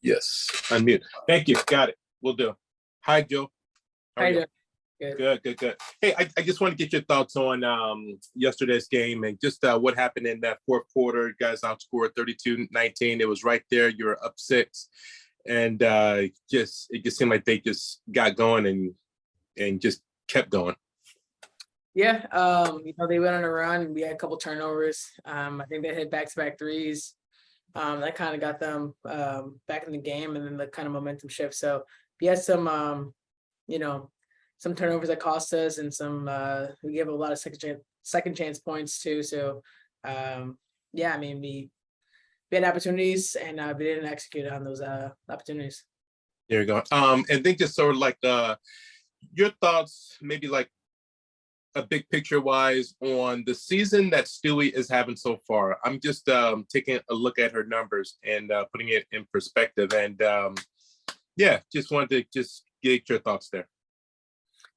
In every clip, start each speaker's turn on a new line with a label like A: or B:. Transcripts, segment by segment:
A: Yes, unmute. Thank you. Got it. We'll do. Hi, Joe. How are you? Good. Hey, I just want to get your thoughts on yesterday's game and just what happened in that fourth quarter. You guys outscored 32-19. It was right there. You were up 6. And it just seemed like they just got going and just kept going.
B: Yeah, they went on a run and we had a couple turnovers. I think they hit back-to-back threes. That kind of got them back in the game, and then the kind of momentum shift. So we had some, some turnovers that cost us, and some we gave a lot of second chance points too. So we had opportunities and we didn't execute on those opportunities.
A: There you go. And then just sort of like your thoughts, maybe like a big picture wise on the season that Stewie is having so far. I'm just taking a look at her numbers and putting it in perspective. And just wanted to get your thoughts there.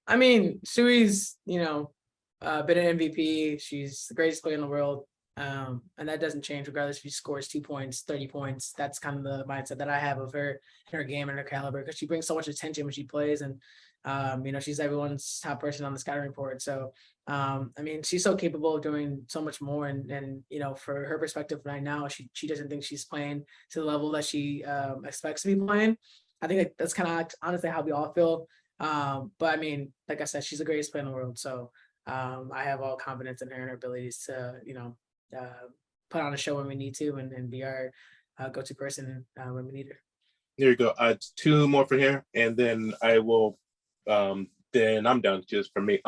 B: I mean, Stewie's, been an MVP. She's the greatest player in the world. And that doesn't change regardless if she scores 2 points, 30 points. That's kind of the mindset that I have of her in her game and her caliber, because she brings so much attention when she plays. And she's everyone's top person on the scouting report. So, she's so capable of doing so much more. And for her perspective right now, she doesn't think she's playing to the level that she expects to be playing. I think that's kind of honestly how we all feel. But like I said, she's the greatest player in the world. So I have all confidence in her and her abilities to, put on a show when we need to and be our go-to person when we need her.
A: There you go. 2 more for here, and then I will then I'm done just for me.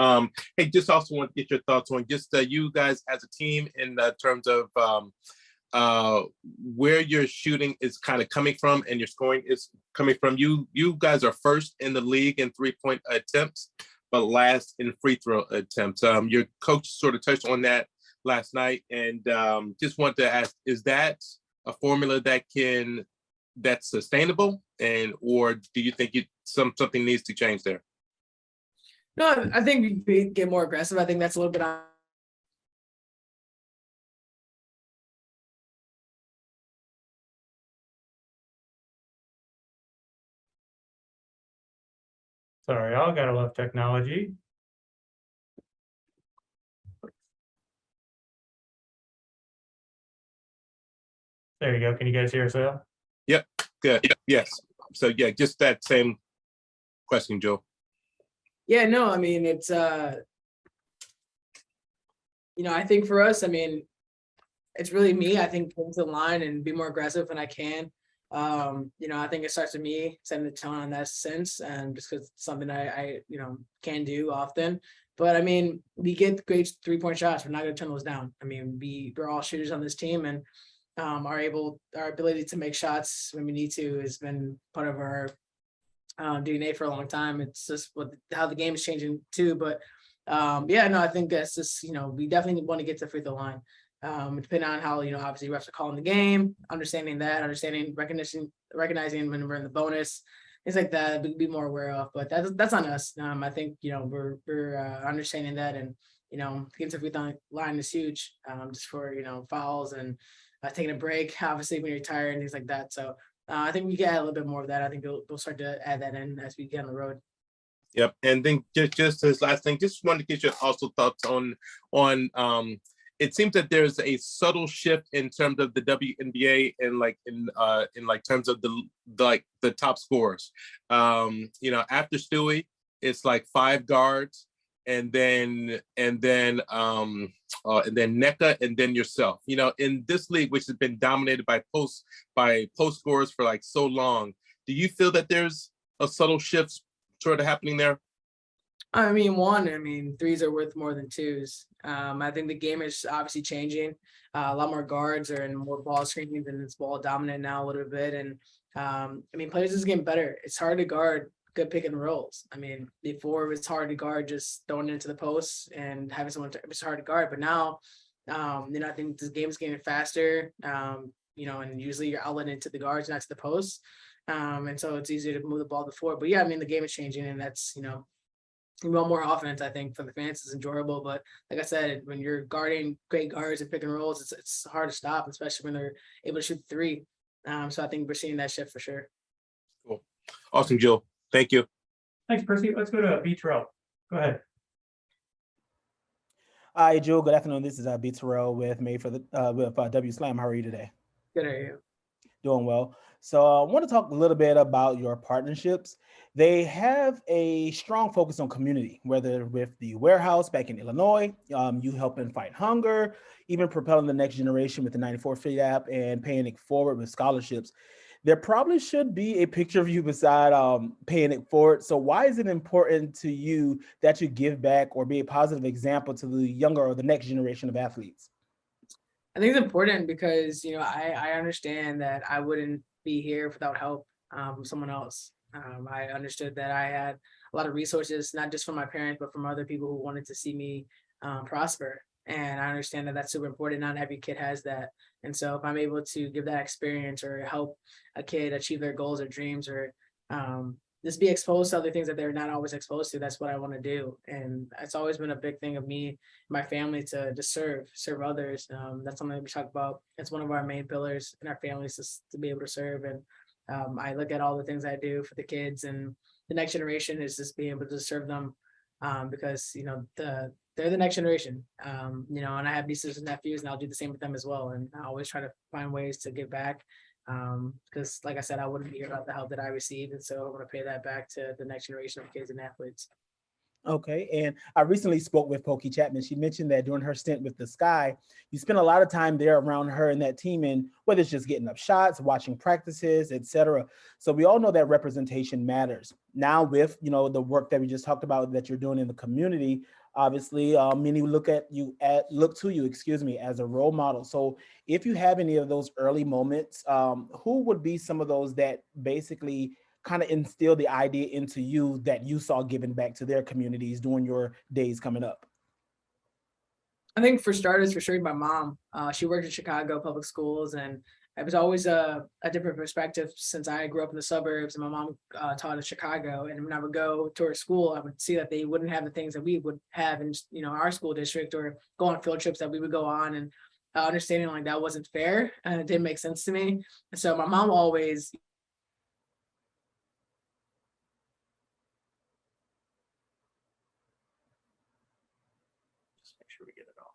A: Hey, just also want to get your thoughts on just you guys as a team in terms of where your shooting is kind of coming from and your scoring is coming from. You guys are first in the league in 3-point attempts, but last in free throw attempts. Your coach sort of touched on that last night, and just want to ask, is that a formula that's sustainable, or do you think something needs to change there?
B: No, I think we get more aggressive. I think that's a little bit on.
C: Sorry, y'all gotta love technology. There you go. Can you guys hear us now?
A: Yep. Good. Yep. Yes. So yeah, just that same question, Joe.
B: Yeah, no, it's I think for us, it's really me. I think go to the line and be more aggressive when I can. I think it starts with me setting the tone in that sense, and just because it's something I can do often. But we get great 3-point shots. We're not going to turn those down. We're all shooters on this team, and our ability to make shots when we need to has been part of our DNA for a long time. It's just how the game is changing too. But I think that's just we definitely want to get to the free throw line. Depending on how obviously refs are calling the game, recognizing when we're in the bonus, things like that, be more aware of. But that's on us. I think we're understanding that, and getting to the free throw line is huge. Just for fouls and taking a break, obviously when you're tired and things like that. So I think we get a little bit more of that. I think we'll start to add that in as we get on the road.
A: Yep. And then just this last thing, just wanted to get your also thoughts on it seems that there's a subtle shift in terms of the WNBA in terms of the top scorers. After Stewie, it's like 5 guards, and then NECA, and then yourself. In this league, which has been dominated by post scorers for like so long, do you feel that there's a subtle shift sort of happening there?
B: Threes are worth more than twos. I think the game is obviously changing. A lot more guards are in more ball screens, and it's ball dominant now a little bit. And players is getting better. It's hard to guard good pick and rolls. Before it was hard to guard just throwing it into the post and having someone. It was hard to guard, but now, I think this game is getting faster. And usually you're outletting into the guards, not to the post. And so it's easier to move the ball to the floor. But the game is changing, and that's we want more offense. I think for the fans it's enjoyable, but like I said, when you're guarding great guards and pick and rolls, it's hard to stop, especially when they're able to shoot 3. So I think we're seeing that shift for sure.
A: Cool. Awesome, Jill. Thank you.
C: Thanks, Percy. Let's go to B. Terrell. Go ahead.
D: Hi, Joe. Good afternoon. This is B. Terrell with W Slam. How are you today?
B: Good at you.
D: Doing well. So I want to talk a little bit about your partnerships. They have a strong focus on community, whether with the warehouse back in Illinois, you helping fight hunger, even propelling the next generation with the 94 Feet app and paying it forward with scholarships. There probably should be a picture of you beside paying it forward. So why is it important to you that you give back or be a positive example to the younger or the next generation of athletes?
B: I think it's important because, I understand that I wouldn't be here without help from someone else. I understood that I had a lot of resources, not just from my parents, but from other people who wanted to see me prosper. And I understand that that's super important. Not every kid has that. And so if I'm able to give that experience or help a kid achieve their goals or dreams or just be exposed to other things that they're not always exposed to, that's what I want to do. And it's always been a big thing of me, my family, to serve others. That's something that we talk about. It's one of our main pillars in our families to be able to serve. And I look at all the things I do for the kids, and the next generation is just being able to serve them because, they're the next generation, and I have nieces and nephews, and I'll do the same with them as well. And I always try to find ways to give back because, like I said, I wouldn't be here without the help that I received. And so I want to pay that back to the next generation of kids and athletes.
D: Okay. And I recently spoke with Pokey Chapman. She mentioned that during her stint with the Sky, you spent a lot of time there around her and that team, and whether it's just getting up shots, watching practices, etc. So we all know that representation matters. Now with, the work that we just talked about that you're doing in the community, obviously many look to you as a role model. So if you have any of those early moments, who would be some of those that basically kind of instill the idea into you that you saw given back to their communities during your days coming up?
B: I think for starters, for sure, my mom. She worked in Chicago public schools, and it was always a different perspective since I grew up in the suburbs, and my mom taught in Chicago. And when I would go to her school, I would see that they wouldn't have the things that we would have in our school district, or go on field trips that we would go on, and understanding like that wasn't fair and it didn't make sense to me. And so my mom always make sure we get it all.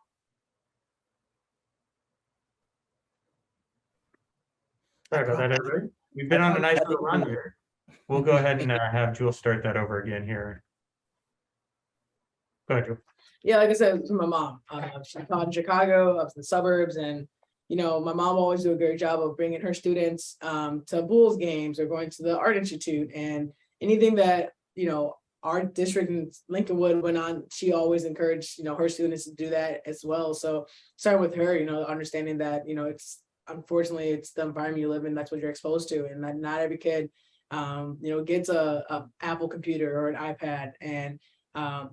C: Sorry about that, everybody. We've been on a nice little run here. We'll go ahead and have Jewel start that over again here. Go ahead, Jewel.
B: Yeah, like I said, to my mom. She taught in Chicago, up in the suburbs, and my mom always do a great job of bringing her students to Bulls games or going to the Art Institute, and anything that our district in Lincolnwood went on. She always encouraged her students to do that as well. So starting with her, understanding that it's unfortunately it's the environment you live in. That's what you're exposed to, and that not every kid gets a Apple computer or an iPad, and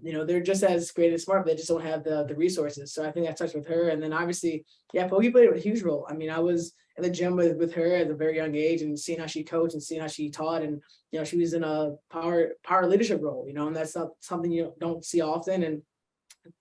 B: they're just as great and smart, but they just don't have the resources. So I think that starts with her. And then obviously, Pokey played a huge role. I mean, I was at the gym with her at a very young age, and seeing how she coached and seeing how she taught, and she was in a power leadership role, and that's not something you don't see often. And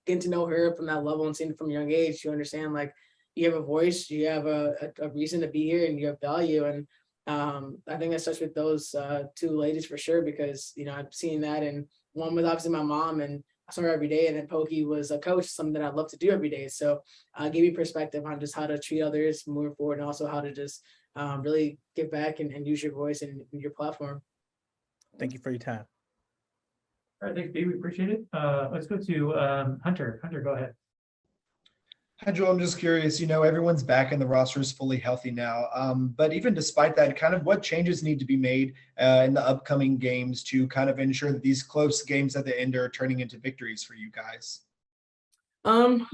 B: getting to know her from that level and seeing it from a young age, you understand like you have a voice, you have a reason to be here, and you have value. And I think that starts with those two ladies for sure, because I'm seeing that, and one was obviously my mom, and I saw her every day, and then Pokey was a coach, something that I love to do every day. So give you perspective on just how to treat others moving forward, and also how to just really give back and use your voice and your platform.
D: Thank you for your time.
C: All right, thanks, B. We appreciate it. Let's go to Hunter. Hunter, go ahead.
E: Hi, Joel. I'm just curious, everyone's back and the roster is fully healthy now. But even despite that, kind of what changes need to be made in the upcoming games to kind of ensure that these close games at the end are turning into victories for you guys?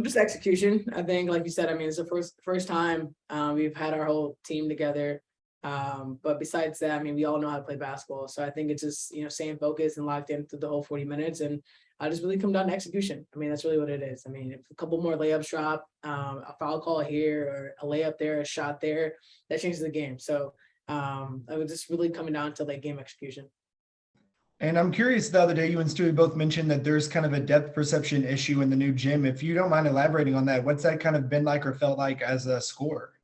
B: Just execution. I think, like you said, I mean, it's the first time we've had our whole team together. But besides that, I mean, we all know how to play basketball. So I think it's just, staying focused and locked in through the whole 40 minutes. And I just really come down to execution. I mean, that's really what it is. I mean, if a couple more layups drop, a foul call here or a layup there, a shot there, that changes the game. So I was just really coming down to like game execution.
E: And I'm curious, the other day you and Stewie both mentioned that there's kind of a depth perception issue in the new gym. If you don't mind elaborating on that, what's that kind of been like or felt like as a scorer?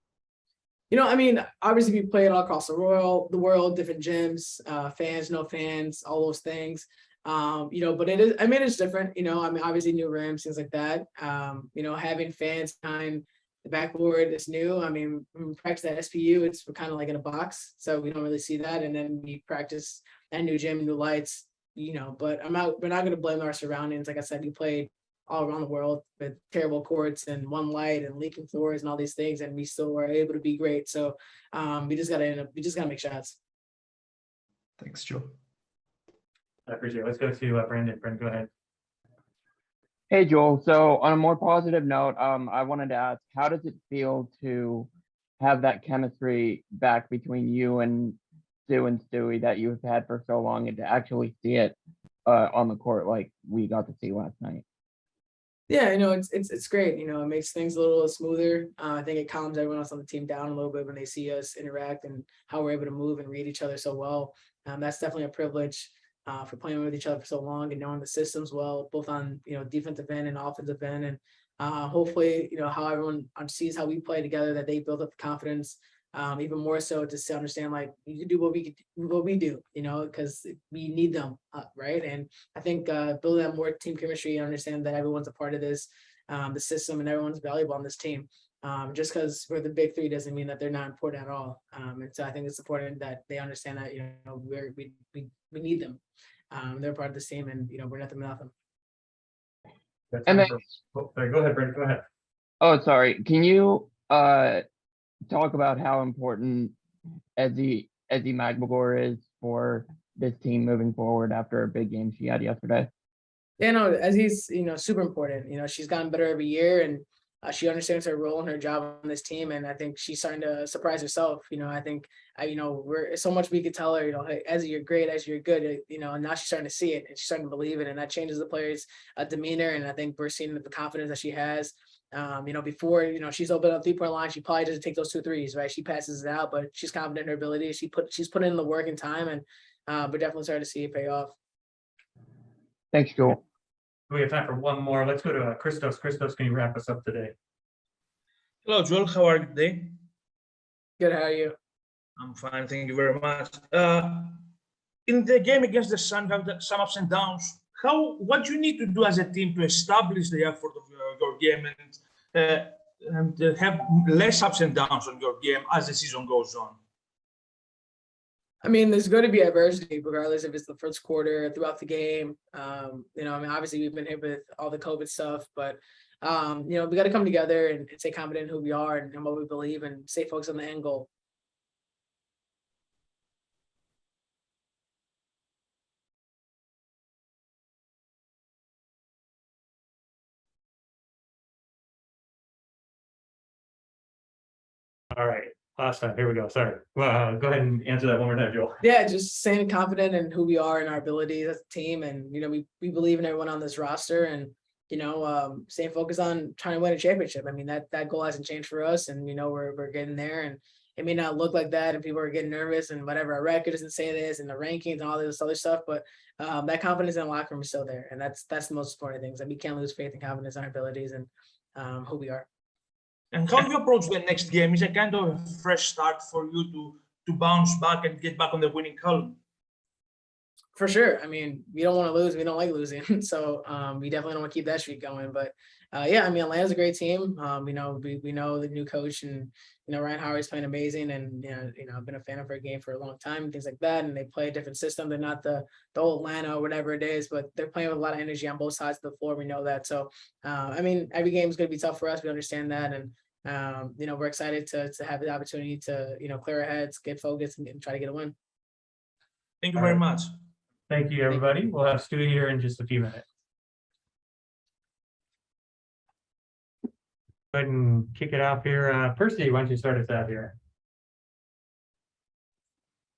B: I mean, obviously we play it all across the world, different gyms, fans, no fans, all those things. But it's different, I mean, obviously new rims, things like that. Having fans behind the backboard is new. I mean, when we practice at SPU, we're kind of like in a box, so we don't really see that. And then we practice at new gym, new lights, but we're not going to blame our surroundings. Like I said, we played all around the world with terrible courts and one light and leaking floors and all these things, and we still were able to be great. So we just gotta make shots.
E: Thanks, Joe.
C: I appreciate it. Let's go to Brandon. Brandon, go ahead.
F: Hey, Joel. So on a more positive note, I wanted to ask, how does it feel to have that chemistry back between you and Sue and Stewie that you've had for so long, and to actually see it on the court like we got to see last night?
B: Yeah, it's great. It makes things a little smoother. I think it calms everyone else on the team down a little bit when they see us interact and how we're able to move and read each other so well. That's definitely a privilege for playing with each other for so long and knowing the systems well, both on defensive end and offensive end. And hopefully, how everyone sees how we play together, that they build up the confidence. Even more so to understand, like, you can do what we do, because we need them, right? And I think building that more team chemistry and understand that everyone's a part of this, the system, and everyone's valuable on this team. Just because we're the big three doesn't mean that they're not important at all. And so I think it's important that they understand that we need them. They're part of this team, and we're nothing without them.
C: And then, sorry, go ahead, Brandon. Go ahead.
F: Oh, sorry. Can you talk about how important Ezzy Magbagor is for this team moving forward after a big game she had yesterday?
B: Yeah, no, Ezzy's super important. She's gotten better every year, and she understands her role and her job on this team, and I think she's starting to surprise herself. I think we're so much we could tell her, hey, Ezzy, you're great, Ezzy, you're good, and now she's starting to see it and she's starting to believe it, and that changes the players' demeanor. And I think we're seeing the confidence that she has. Before, she's open up 3-point line, she probably doesn't take those 2 threes, right? She passes it out, but she's confident in her ability. She's put in the work and time, and we're definitely starting to see it pay off.
F: Thanks, Joel.
C: We have time for one more. Let's go to Christos. Christos, can you wrap us up today?
G: Hello, Joel. How are you today?
B: Good, how are you?
G: I'm fine, thank you very much. In the game against the Sun, you have some ups and downs. What do you need to do as a team to establish the effort of your game and have less ups and downs on your game as the season goes on?
B: I mean, there's going to be adversity, regardless if it's the first quarter, throughout the game. Obviously we've been hit with all the COVID stuff, but we got to come together and stay confident in who we are and what we believe, and stay focused on the end goal.
C: All right. Last time. Here we go. Sorry. Well, go ahead and answer that one more time, Joel.
B: Yeah, just staying confident in who we are and our abilities as a team. And, we believe in everyone on this roster, and, staying focused on trying to win a championship. I mean, that goal hasn't changed for us, and, we're getting there, and it may not look like that, and people are getting nervous, and whatever, our record doesn't say this, and the rankings and all this other stuff, but that confidence in the locker room is still there. And that's the most important thing, is that we can't lose faith and confidence in our abilities and who we are.
G: And how do you approach the next game? Is it kind of a fresh start for you to bounce back and get back on the winning column?
B: For sure. I mean, we don't want to lose. We don't like losing. So we definitely don't want to keep that streak going. But yeah, I mean, Atlanta's a great team. We know the new coach, and Ryan Howard's playing amazing. And I've been a fan of her game for a long time, things like that. And they play a different system. They're not the old Atlanta or whatever it is, but they're playing with a lot of energy on both sides of the floor. We know that. So I mean, every game is going to be tough for us. We understand that, and we're excited to have the opportunity to clear our heads, get focused, and try to get a win.
G: Thank you very much.
C: Thank you, everybody. We'll have Stewie here in just a few minutes. Go ahead and kick it off here. Percy, why don't you start us out here?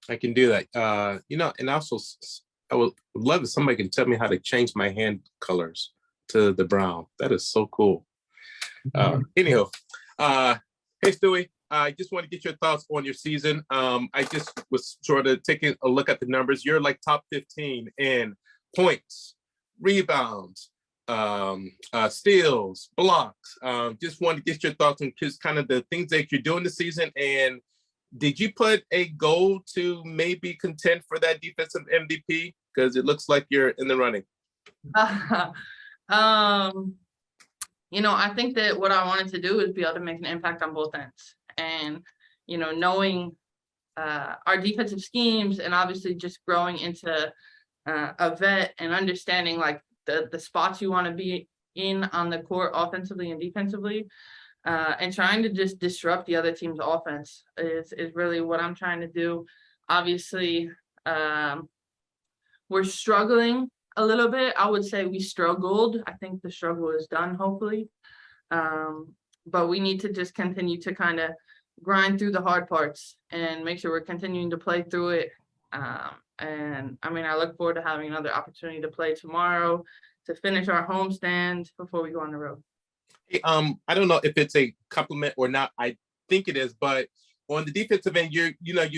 A: I can do that. And also I would love if somebody can tell me how to change my hand colors to the brown. That is so cool. Anyhow, hey Stewie, I just want to get your thoughts on your season. I just was sort of taking a look at the numbers. You're like top 15 in points, rebounds, steals, blocks. Just wanted to get your thoughts on just kind of the things that you're doing this season. And did you put a goal to maybe contend for that defensive MVP? Because it looks like you're in the running.
H: I think that what I wanted to do is be able to make an impact on both ends. And, knowing our defensive schemes and obviously just growing into a vet and understanding like the spots you want to be in on the court offensively and defensively, and trying to just disrupt the other team's offense is really what I'm trying to do. Obviously, we're struggling a little bit. I would say we struggled. I think the struggle is done, hopefully. But we need to just continue to kind of grind through the hard parts and make sure we're continuing to play through it. And I mean, I look forward to having another opportunity to play tomorrow to finish our homestand before we go on the road.
A: Hey, I don't know if it's a compliment or not. I think it is, but on the defensive end, you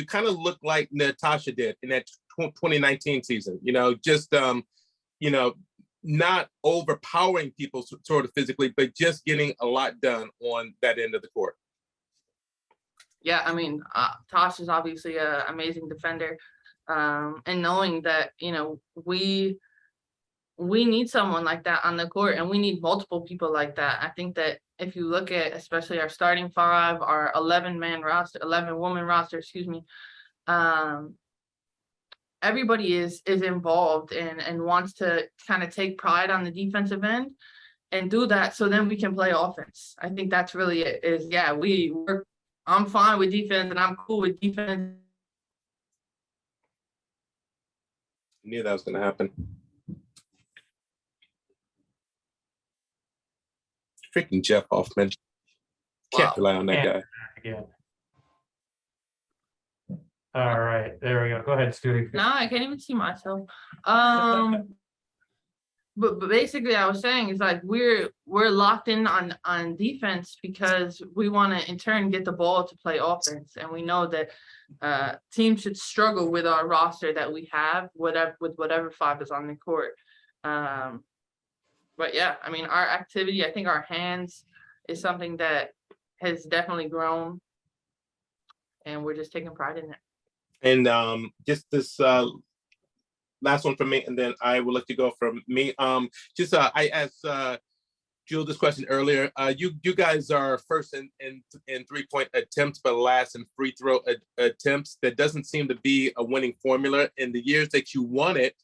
A: kind of look like Natasha did in that 2019 season. Just not overpowering people sort of physically, but just getting a lot done on that end of the court.
H: Yeah, I mean, Tosh is obviously an amazing defender, and knowing that we need someone like that on the court, and we need multiple people like that. I think that if you look at especially our starting five, our 11-woman roster, everybody is involved and wants to kind of take pride on the defensive end and do that, so then we can play offense. I think that's really it. I'm fine with defense and I'm cool with defense.
A: I knew that was going to happen. Freaking Jeff Hoffman. Can't rely on that guy.
C: Again. All right, there we go. Go ahead, Stewie.
H: No, I can't even see myself. But basically, I was saying is like we're locked in on defense because we want to in turn get the ball to play offense, and we know that teams should struggle with our roster that we have, whatever five is on the court. But yeah, I mean, our activity, I think our hands is something that has definitely grown, and we're just taking pride in it.
A: And just this last one from me, and then I will let you go from me. I asked Jewel this question earlier. You guys are first in 3-point attempts, but last in free throw attempts. That doesn't seem to be a winning formula. In the years that you won it,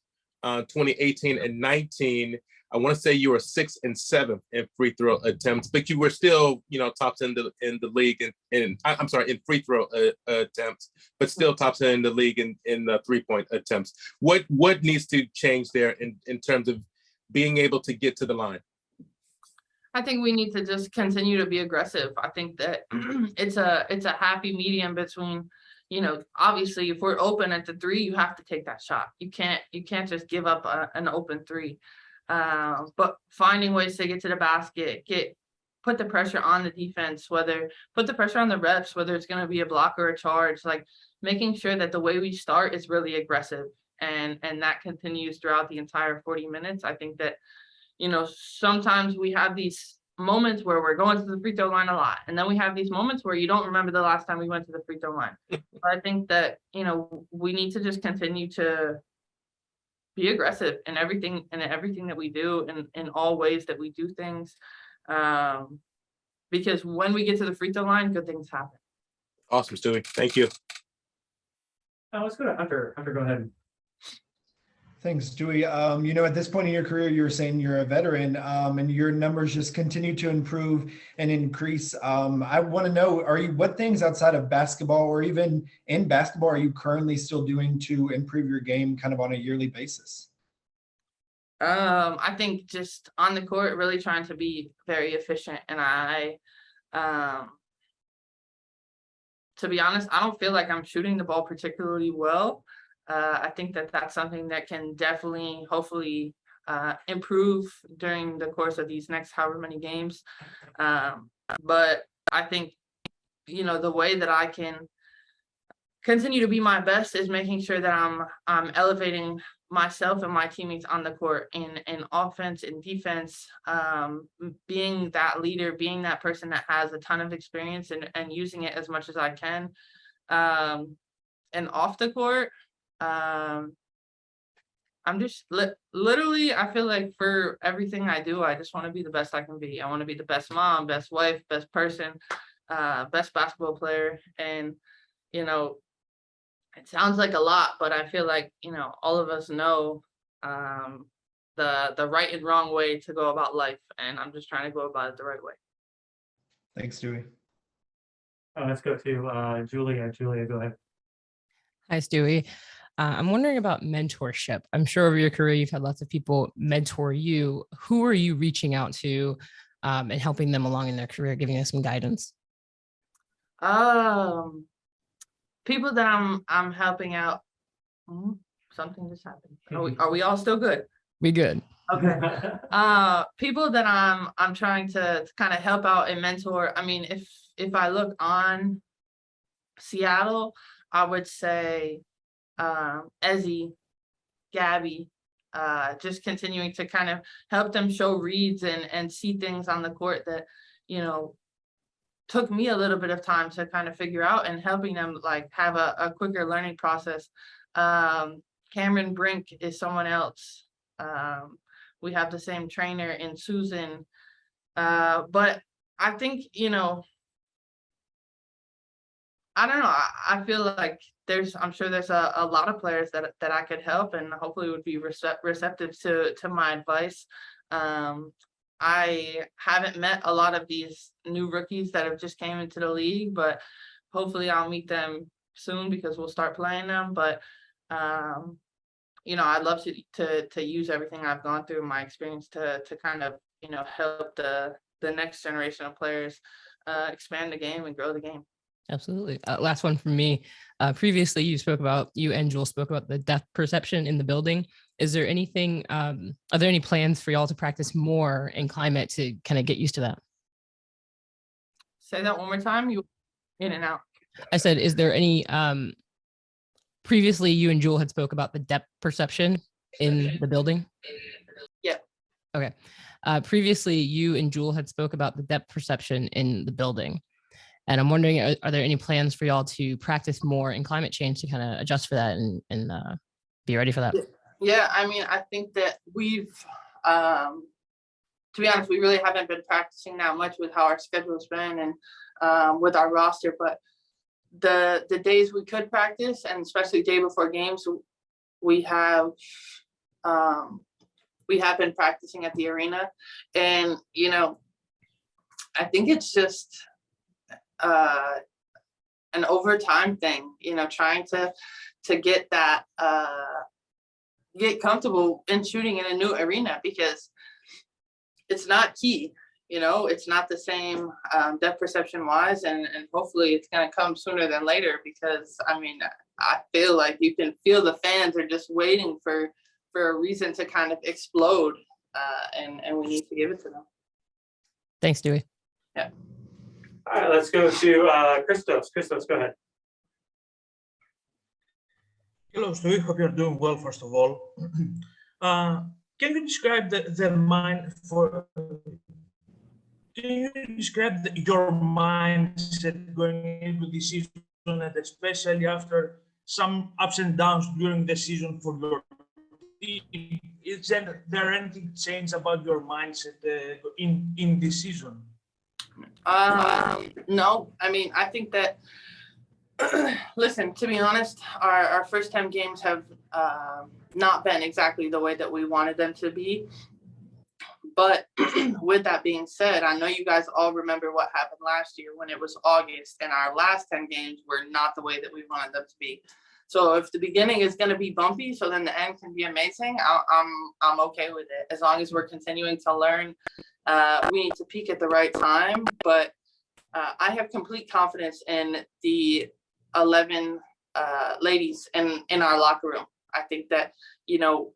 A: 2018 and 19, I want to say you were 6th and 7th in free throw attempts, but you were still, tops in the league in free throw attempts, but still tops in the league in the 3-point attempts. What needs to change there in terms of being able to get to the line?
H: I think we need to just continue to be aggressive. I think that it's a happy medium between, obviously if we're open at the 3, you have to take that shot. You can't just give up an open 3. But finding ways to get to the basket, put the pressure on the defense, put the pressure on the refs, whether it's going to be a block or a charge, like making sure that the way we start is really aggressive and that continues throughout the entire 40 minutes. I think that, sometimes we have these moments where we're going to the free throw line a lot, and then we have these moments where you don't remember the last time we went to the free throw line. But I think that, we need to just continue to be aggressive in everything that we do and in all ways that we do things. Because when we get to the free throw line, good things happen.
A: Awesome, Stewie. Thank you.
C: Let's go to Hunter. Hunter, go ahead.
E: Thanks, Dewey. At this point in your career, you're saying you're a veteran, and your numbers just continue to improve and increase. I want to know, what things outside of basketball or even in basketball are you currently still doing to improve your game kind of on a yearly basis?
H: I think just on the court, really trying to be very efficient. And to be honest, I don't feel like I'm shooting the ball particularly well. I think that that's something that can definitely, hopefully, improve during the course of these next however many games. But I think, the way that I can continue to be my best is making sure that I'm elevating myself and my teammates on the court in offense and defense, being that leader, being that person that has a ton of experience and using it as much as I can. And off the court, I'm just literally, I feel like for everything I do, I just want to be the best I can be. I want to be the best mom, best wife, best person, best basketball player. And, you know, it sounds like a lot, but I feel like, you know, all of us know the right and wrong way to go about life. And I'm just trying to go about it the right way.
E: Thanks, Dewey.
C: Let's go to Julia. Julia, go ahead.
I: Hi, Stewie. I'm wondering about mentorship. I'm sure over your career, you've had lots of people mentor you. Who are you reaching out to and helping them along in their career, giving us some guidance?
H: People that I'm helping out. Something just happened. Are we all still good?
I: We good.
H: Okay. People that I'm trying to kind of help out and mentor. I mean, if I look on Seattle, I would say Ezzy, Gabby, just continuing to kind of help them show reads and see things on the court that, you know, took me a little bit of time to kind of figure out, and helping them like have a quicker learning process. Cameron Brink is someone else. We have the same trainer in Susan. But I think, you know, I don't know. I feel like I'm sure there's a lot of players that I could help, and hopefully would be receptive to my advice. I haven't met a lot of these new rookies that have just came into the league, but hopefully I'll meet them soon because we'll start playing them. But you know, I'd love to use everything I've gone through, my experience to kind of, you know, help the next generation of players expand the game and grow the game.
I: Absolutely. Last one from me. Previously, you and Jewel spoke about the depth perception in the building. Is there anything, are there any plans for y'all to practice more in climate to kind of get used to that?
H: Say that one more time. You in and out.
I: I said, is there any, previously you and Jewel had spoke about the depth perception in the building?
H: Yeah.
I: Okay. Previously you and Jewel had spoke about the depth perception in the building. And I'm wondering, are there any plans for y'all to practice more in climate change to kind of adjust for that and be ready for that?
H: Yeah, I mean, I think that we've, to be honest, we really haven't been practicing that much with how our schedule's been and with our roster. But the days we could practice, and especially day before games, we have been practicing at the arena. And, you know, I think it's just an overtime thing, you know, trying to get that get comfortable in shooting in a new arena, because it's not key, you know, it's not the same depth perception wise, and hopefully it's going to come sooner than later, because I mean, I feel like you can feel the fans are just waiting for a reason to kind of explode, and we need to give it to them.
I: Thanks, Dewey.
H: Yeah.
C: All right, let's go to Christos. Christos, go ahead.
G: Hello, Stewie. Hope you're doing well, first of all. Can you describe your mindset going into the season, and especially after some ups and downs during the season for your team? Is there anything changed about your mindset in this season?
H: No, I mean, I think that, listen, to be honest, our first 10 games have not been exactly the way that we wanted them to be. But with that being said, I know you guys all remember what happened last year when it was August and our last 10 games were not the way that we wanted them to be. So if the beginning is going to be bumpy, so then the end can be amazing, I'm okay with it. As long as we're continuing to learn, we need to peak at the right time. But I have complete confidence in the 11 ladies in our locker room. I think that, you know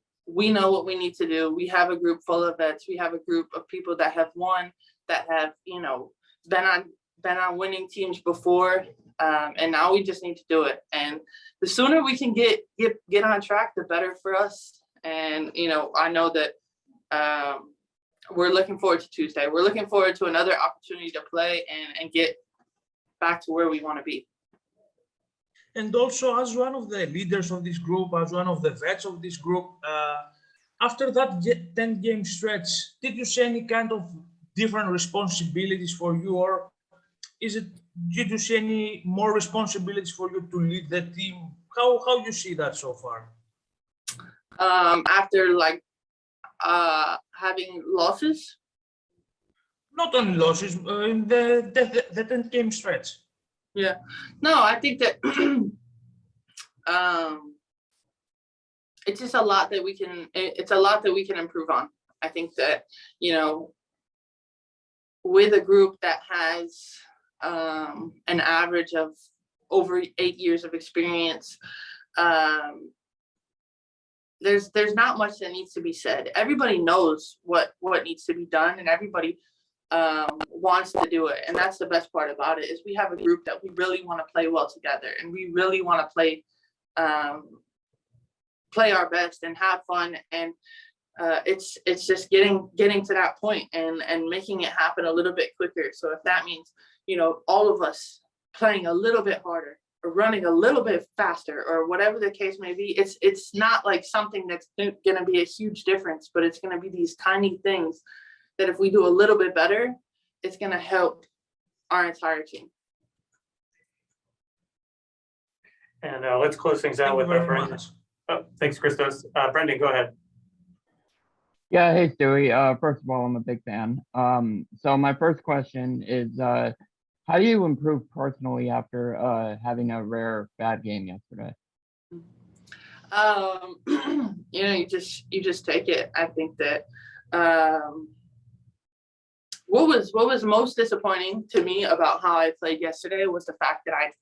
H: what we need to do. We have a group full of vets. We have a group of people that have won, that have, you know, been on winning teams before. And now we just need to do it. And the sooner we can get on track, the better for us And, I know that we're looking forward to Tuesday. We're looking forward to another opportunity to play and get back to where we want to be.
G: And also, as one of the leaders of this group, as one of the vets of this group, after that 10-game stretch, did you see any kind of different responsibilities for you, or did you see any more responsibilities for you to lead the team? How you see that so far?
H: After having losses?
G: Not only losses, in the 10-game stretch.
H: Yeah. No, I think that it's just a lot that it's a lot that we can improve on. I think that, with a group that has an average of over 8 years of experience, there's not much that needs to be said. Everybody knows what needs to be done, and everybody wants to do it. And that's the best part about it, is we have a group that we really want to play well together, and we really want to play our best and have fun. And it's just getting to that point and making it happen a little bit quicker. So if that means, all of us playing a little bit harder or running a little bit faster or whatever the case may be, it's not like something that's going to be a huge difference, but it's going to be these tiny things that if we do a little bit better, it's going to help our entire team.
C: And let's close things out
G: Thank
C: with
G: you very
C: Brendan.
G: much.
C: Oh, thanks, Christos. Brendan, go ahead.
F: Yeah, hey Stewie. First of all, I'm a big fan. So my first question is, how do you improve personally after having a rare bad game yesterday?
H: You just take it. I think that what was most disappointing to me about how I played yesterday was the fact that I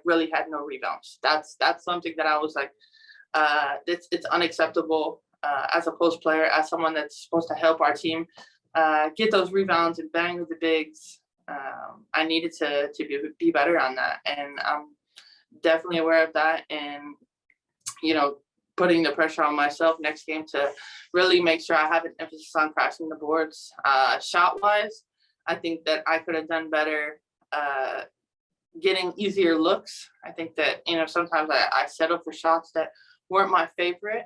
H: really had no rebounds. That's something that I was like, it's unacceptable as a post player, as someone that's supposed to help our team get those rebounds and bang with the bigs. I needed to be better on that, and I'm definitely aware of that, and putting the pressure on myself next game to really make sure I have an emphasis on crashing the boards. Shot wise, I think that I could have done better getting easier looks. I think that sometimes I settle for shots that weren't my favorite.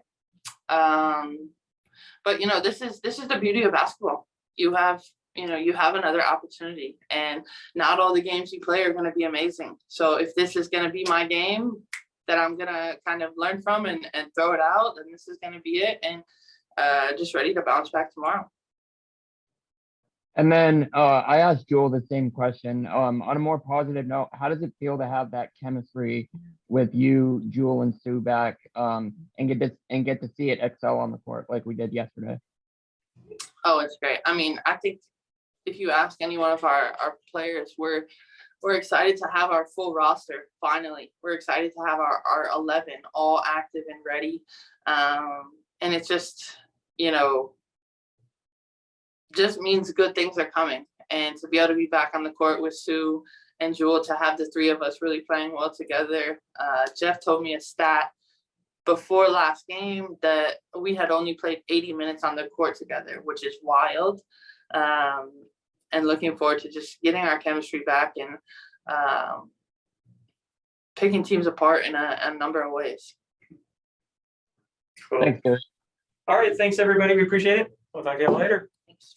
H: But this is the beauty of basketball. You have another opportunity, and not all the games you play are going to be amazing. So if this is going to be my game that I'm going to kind of learn from and throw it out, then this is going to be it, and just ready to bounce back tomorrow.
F: And then I asked Jewel the same question. On a more positive note, how does it feel to have that chemistry with you, Jewel, and Sue back, and get to see it excel on the court like we did yesterday?
H: Oh, it's great. I mean, I think if you ask any one of our players, we're excited to have our full roster. Finally, we're excited to have our 11 all active and ready. And it's just, just means good things are coming. And to be able to be back on the court with Sue and Jewel, to have the three of us really playing well together. Jeff told me a stat before last game that we had only played 80 minutes on the court together, which is wild. And looking forward to just getting our chemistry back and picking teams apart in a number of ways.
C: Cool.
F: Thanks, guys.
C: All right, thanks everybody. We appreciate it. We'll talk to you later.
H: Thanks.